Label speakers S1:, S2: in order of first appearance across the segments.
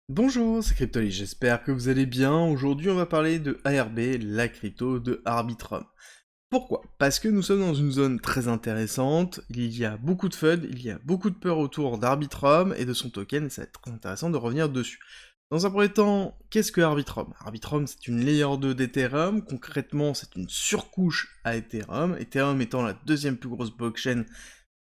S1: Bonjour, c'est Cryptoly, j'espère que vous allez bien. Aujourd'hui, on va parler de ARB, la crypto de Arbitrum. Pourquoi? Parce que nous sommes dans une zone très intéressante, il y a beaucoup de FUD, il y a beaucoup de peur autour d'Arbitrum et de son token, et ça va être très intéressant de revenir dessus. Dans un premier temps, qu'est-ce que Arbitrum? Arbitrum, c'est une layer 2 d'Ethereum, concrètement, c'est une surcouche à Ethereum, Ethereum étant la deuxième plus grosse blockchain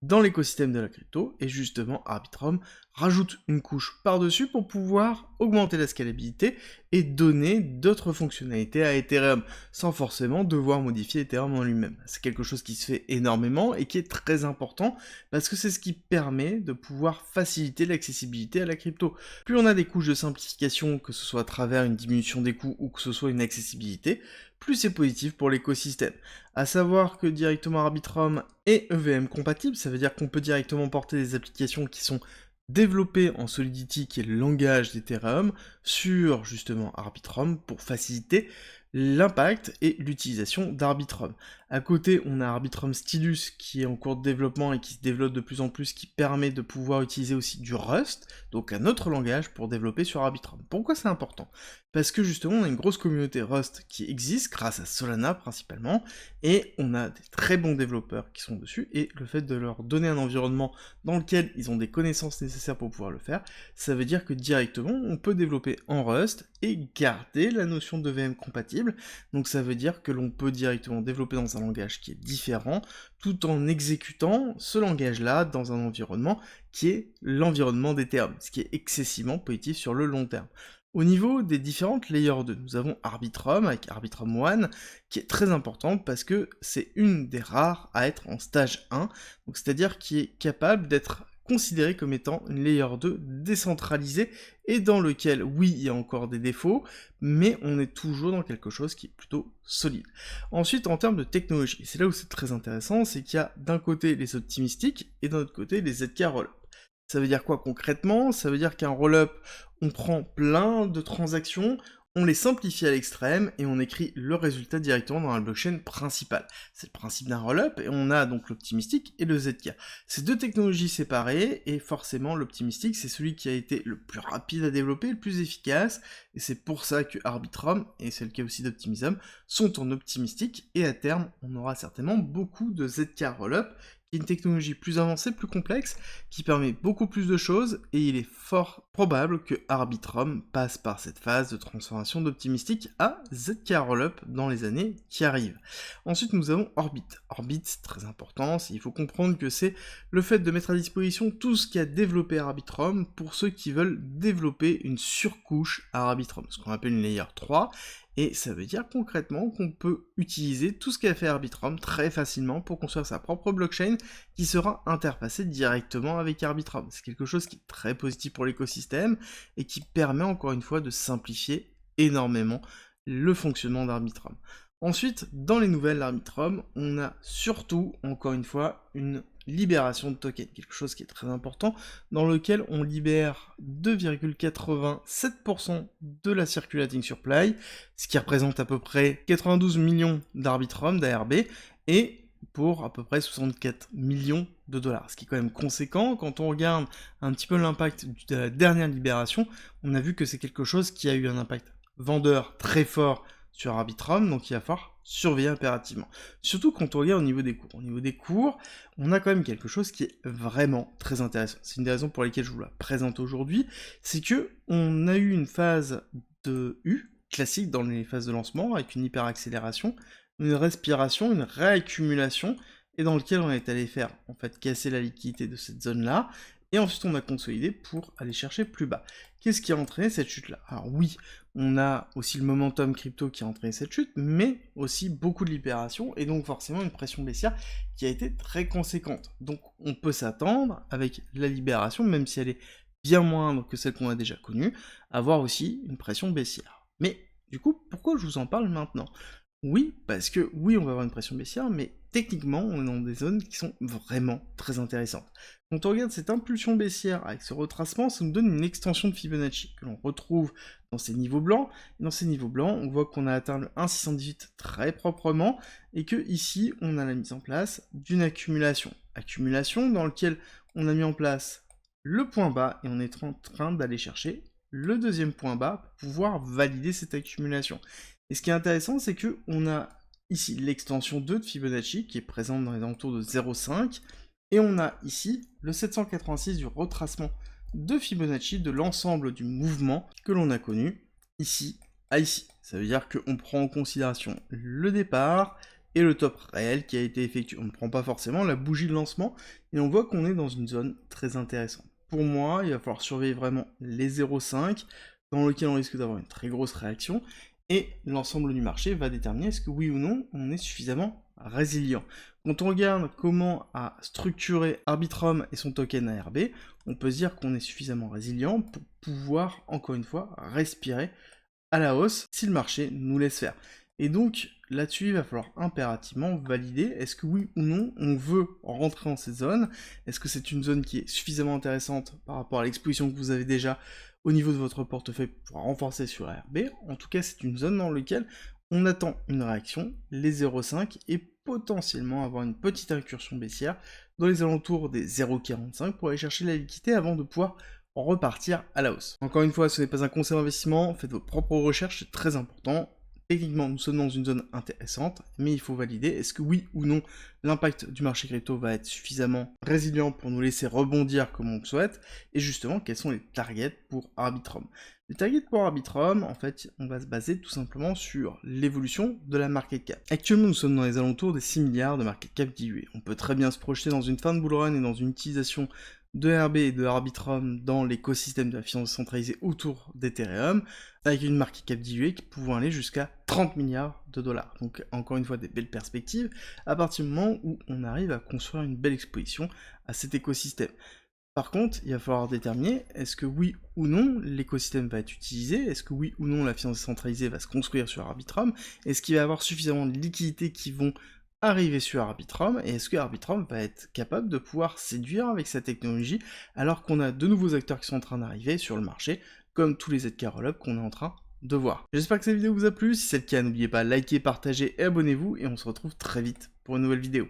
S1: dans l'écosystème de la crypto, et justement Arbitrum rajoute une couche par-dessus pour pouvoir augmenter la scalabilité et donner d'autres fonctionnalités à Ethereum, sans forcément devoir modifier Ethereum en lui-même. C'est quelque chose qui se fait énormément et qui est très important, parce que c'est ce qui permet de pouvoir faciliter l'accessibilité à la crypto. Plus on a des couches de simplification, que ce soit à travers une diminution des coûts ou que ce soit une accessibilité, plus c'est positif pour l'écosystème. À savoir que directement Arbitrum est EVM compatible, ça veut dire qu'on peut directement porter des applications qui sont développées en Solidity, qui est le langage d'Ethereum, sur justement Arbitrum pour faciliter l'impact et l'utilisation d'Arbitrum. À côté, on a Arbitrum Stylus qui est en cours de développement et qui se développe de plus en plus, qui permet de pouvoir utiliser aussi du Rust, donc un autre langage pour développer sur Arbitrum. Pourquoi c'est important? Parce que justement, on a une grosse communauté Rust qui existe grâce à Solana principalement, et on a des très bons développeurs qui sont dessus, et le fait de leur donner un environnement dans lequel ils ont des connaissances nécessaires pour pouvoir le faire, ça veut dire que directement, on peut développer en Rust et garder la notion de VM compatible, donc ça veut dire que l'on peut directement développer dans un langage qui est différent, tout en exécutant ce langage-là dans un environnement qui est l'environnement d'Ethereum, ce qui est excessivement positif sur le long terme. Au niveau des différentes layers 2, nous avons Arbitrum avec Arbitrum One, qui est très important parce que c'est une des rares à être en stage 1, donc c'est-à-dire qui est capable d'être considéré comme étant une layer 2 décentralisée et dans lequel, oui, il y a encore des défauts, mais on est toujours dans quelque chose qui est plutôt solide. Ensuite, en termes de technologie, c'est là où c'est très intéressant, c'est qu'il y a d'un côté les optimistiques et d'un autre côté les ZK Rollup. Ça veut dire quoi concrètement? Ça veut dire qu'un rollup, on prend plein de transactions, on les simplifie à l'extrême et on écrit le résultat directement dans la blockchain principale. C'est le principe d'un rollup et on a donc l'optimistique et le ZK. C'est deux technologies séparées et forcément l'optimistique c'est celui qui a été le plus rapide à développer, le plus efficace et c'est pour ça que Arbitrum et c'est le cas aussi d'Optimism sont en optimistique et à terme on aura certainement beaucoup de ZK rollup qui est une technologie plus avancée, plus complexe, qui permet beaucoup plus de choses, et il est fort probable que Arbitrum passe par cette phase de transformation d'optimistique à ZK Rollup dans les années qui arrivent. Ensuite, nous avons Orbit. Orbit, c'est très important, il faut comprendre que c'est le fait de mettre à disposition tout ce qu'a développé Arbitrum pour ceux qui veulent développer une surcouche à Arbitrum, ce qu'on appelle une layer 3, et ça veut dire concrètement qu'on peut utiliser tout ce qu'a fait Arbitrum très facilement pour construire sa propre blockchain qui sera interfacée directement avec Arbitrum. C'est quelque chose qui est très positif pour l'écosystème et qui permet encore une fois de simplifier énormément le fonctionnement d'Arbitrum. Ensuite, dans les nouvelles d'Arbitrum, on a surtout, encore une fois, une libération de tokens, quelque chose qui est très important, dans lequel on libère 2,87% de la circulating supply, ce qui représente à peu près 92 millions d'Arbitrum, d'ARB, et pour à peu près 64 millions de dollars, ce qui est quand même conséquent. Quand on regarde un petit peu l'impact de la dernière libération, on a vu que c'est quelque chose qui a eu un impact vendeur très fort sur Arbitrum, donc il va falloir surveiller impérativement. Surtout quand on regarde au niveau des cours. Au niveau des cours, on a quand même quelque chose qui est vraiment très intéressant. C'est une des raisons pour lesquelles je vous la présente aujourd'hui, c'est que on a eu une phase de U, classique dans les phases de lancement, avec une hyperaccélération, une respiration, une réaccumulation, et dans lequel on est allé faire, en fait, casser la liquidité de cette zone-là, et ensuite on a consolidé pour aller chercher plus bas. Qu'est-ce qui a entraîné cette chute-là? Alors oui, on a aussi le momentum crypto qui a entraîné cette chute, mais aussi beaucoup de libération, et donc forcément une pression baissière qui a été très conséquente. Donc on peut s'attendre, avec la libération, même si elle est bien moindre que celle qu'on a déjà connue, à avoir aussi une pression baissière. Mais du coup, pourquoi je vous en parle maintenant? Oui, parce que oui, on va avoir une pression baissière, mais techniquement, on est dans des zones qui sont vraiment très intéressantes. Quand on regarde cette impulsion baissière avec ce retracement, ça nous donne une extension de Fibonacci que l'on retrouve dans ces niveaux blancs. Et dans ces niveaux blancs, on voit qu'on a atteint le 1,618 très proprement, et que ici, on a la mise en place d'une accumulation. Accumulation dans laquelle on a mis en place le point bas, et on est en train d'aller chercher le deuxième point bas pour pouvoir valider cette accumulation. Et ce qui est intéressant, c'est que on a ici l'extension 2 de Fibonacci qui est présente dans les alentours de 0,5 et on a ici le 786 du retracement de Fibonacci de l'ensemble du mouvement que l'on a connu ici à ici. Ça veut dire qu'on prend en considération le départ et le top réel qui a été effectué. On ne prend pas forcément la bougie de lancement et on voit qu'on est dans une zone très intéressante. Pour moi, il va falloir surveiller vraiment les 0,5 dans lequel on risque d'avoir une très grosse réaction et l'ensemble du marché va déterminer est-ce que oui ou non on est suffisamment résilient. Quand on regarde comment a structuré Arbitrum et son token ARB, on peut se dire qu'on est suffisamment résilient pour pouvoir, encore une fois, respirer à la hausse si le marché nous laisse faire. Et donc, là-dessus, il va falloir impérativement valider est-ce que oui ou non on veut rentrer dans cette zone. Est-ce que c'est une zone qui est suffisamment intéressante par rapport à l'exposition que vous avez déjà au niveau de votre portefeuille pour renforcer sur ARB. En tout cas, c'est une zone dans laquelle on attend une réaction, les 0,5, et potentiellement avoir une petite incursion baissière dans les alentours des 0,45 pour aller chercher la liquidité avant de pouvoir repartir à la hausse. Encore une fois, ce n'est pas un conseil d'investissement, faites vos propres recherches, c'est très important. Techniquement, nous sommes dans une zone intéressante, mais il faut valider est-ce que oui ou non l'impact du marché crypto va être suffisamment résilient pour nous laisser rebondir comme on le souhaite, et justement, quels sont les targets pour Arbitrum. Les targets pour Arbitrum, en fait, on va se baser tout simplement sur l'évolution de la market cap. Actuellement, nous sommes dans les alentours des 6 milliards de market cap dilué. On peut très bien se projeter dans une fin de bull run et dans une utilisation de RB et de Arbitrum dans l'écosystème de la finance centralisée autour d'Ethereum, avec une market cap diluée qui pouvant aller jusqu'à 30 milliards de dollars. Donc encore une fois des belles perspectives, à partir du moment où on arrive à construire une belle exposition à cet écosystème. Par contre, il va falloir déterminer est-ce que oui ou non l'écosystème va être utilisé, est-ce que oui ou non la finance centralisée va se construire sur Arbitrum, est-ce qu'il va y avoir suffisamment de liquidités qui vont arriver sur Arbitrum, et est-ce que Arbitrum va être capable de pouvoir séduire avec sa technologie, alors qu'on a de nouveaux acteurs qui sont en train d'arriver sur le marché, comme tous les ZK Rollup qu'on est en train de voir. J'espère que cette vidéo vous a plu, si c'est le cas, n'oubliez pas de liker, partager et abonnez-vous, et on se retrouve très vite pour une nouvelle vidéo.